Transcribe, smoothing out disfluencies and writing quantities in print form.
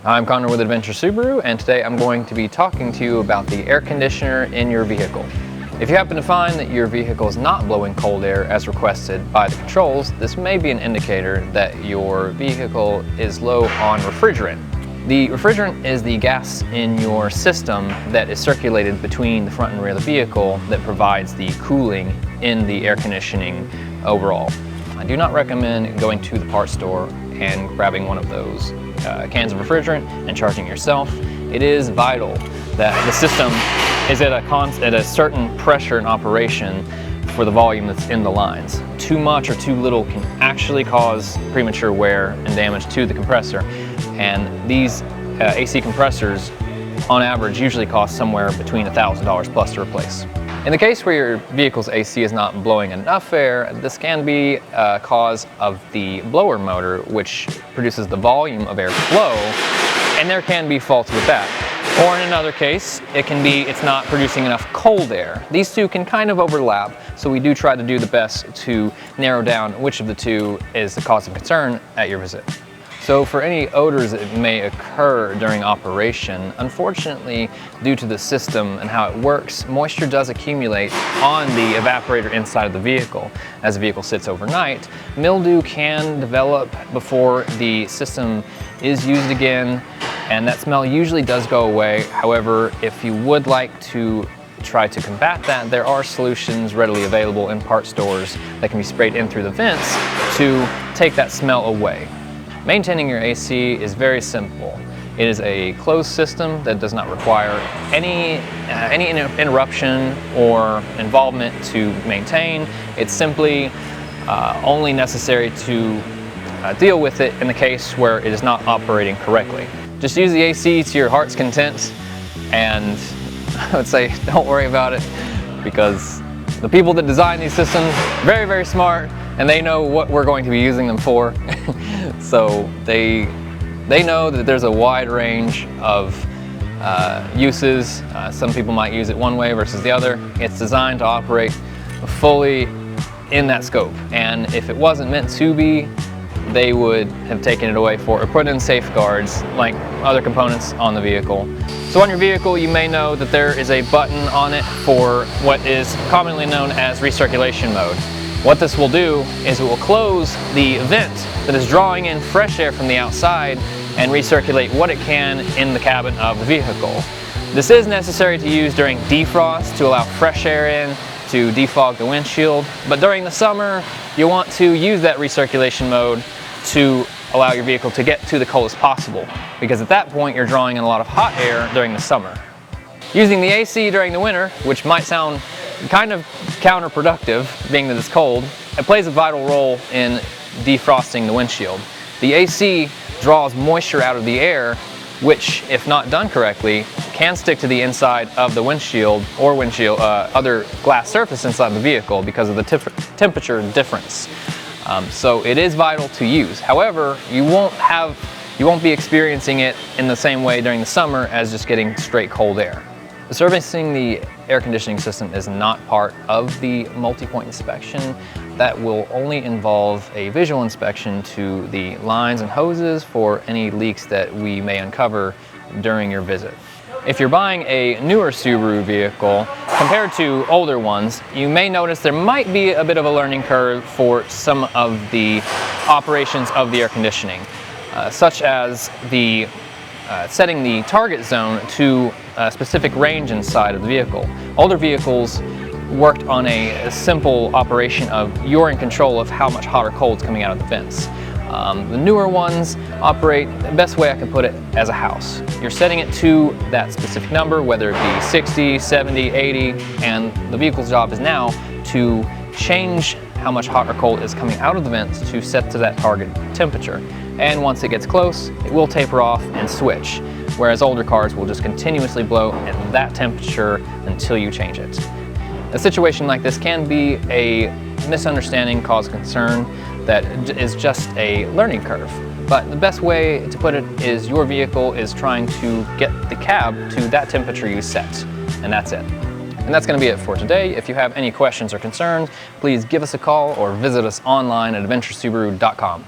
I'm Connor with Adventure Subaru, and today I'm going to be talking to you about the air conditioner in your vehicle. If you happen to find that your vehicle is not blowing cold air as requested by the controls, this may be an indicator that your vehicle is low on refrigerant. The refrigerant is the gas in your system that is circulated between the front and rear of the vehicle that provides the cooling in the air conditioning overall. I do not recommend going to the parts store and grabbing one of those cans of refrigerant and charging yourself. It is vital that the system is at a certain pressure in operation for the volume that's in the lines. Too much or too little can actually cause premature wear and damage to the compressor. And these AC compressors, on average, usually cost somewhere between $1,000 plus to replace. In the case where your vehicle's AC is not blowing enough air, this can be a cause of the blower motor, which produces the volume of airflow, and there can be faults with that. Or in another case, it can be it's not producing enough cold air. These two can kind of overlap, so we do try to do the best to narrow down which of the two is the cause of concern at your visit. So for any odors that may occur during operation, unfortunately, due to the system and how it works, moisture does accumulate on the evaporator inside of the vehicle. As the vehicle sits overnight, mildew can develop before the system is used again, and that smell usually does go away. However, if you would like to try to combat that, there are solutions readily available in part stores that can be sprayed in through the vents to take that smell away. Maintaining your AC is very simple. It is a closed system that does not require any interruption or involvement to maintain. It's simply only necessary to deal with it in the case where it is not operating correctly. Just use the AC to your heart's content, and I would say don't worry about it, because the people that design these systems are very, very smart, and they know what we're going to be using them for. So they know that there's a wide range of uses. Some people might use it one way versus the other. It's designed to operate fully in that scope, and if it wasn't meant to be, they would have taken it away or put in safeguards like other components on the vehicle. So on your vehicle, you may know that there is a button on it for what is commonly known as recirculation mode. What this will do is it will close the vent that is drawing in fresh air from the outside and recirculate what it can in the cabin of the vehicle. This is necessary to use during defrost to allow fresh air in to defog the windshield, but during the summer you want to use that recirculation mode to allow your vehicle to get to the coldest possible, because at that point you're drawing in a lot of hot air during the summer. Using the AC during the winter, which might sound kind of counterproductive being that it's cold, it plays a vital role in defrosting the windshield. The AC draws moisture out of the air, which, if not done correctly, can stick to the inside of the windshield or other glass surface inside the vehicle because of the temperature difference. So it is vital to use. However, you won't be experiencing it in the same way during the summer as just getting straight cold air. Servicing the air conditioning system is not part of the multi-point inspection. That will only involve a visual inspection to the lines and hoses for any leaks that we may uncover during your visit. If you're buying a newer Subaru vehicle compared to older ones, you may notice there might be a bit of a learning curve for some of the operations of the air conditioning, such as the setting the target zone to a specific range inside of the vehicle. Older vehicles worked on a simple operation of you're in control of how much hot or cold is coming out of the vents. The newer ones operate, the best way I can put it, as a house. You're setting it to that specific number, whether it be 60, 70, 80, and the vehicle's job is now to change how much hot or cold is coming out of the vents to set to that target temperature. And once it gets close, it will taper off and switch, whereas older cars will just continuously blow at that temperature until you change it. A situation like this can be a misunderstanding, cause concern that is just a learning curve. But the best way to put it is your vehicle is trying to get the cab to that temperature you set, and that's it. And that's going to be it for today. If you have any questions or concerns, please give us a call or visit us online at adventuresubaru.com.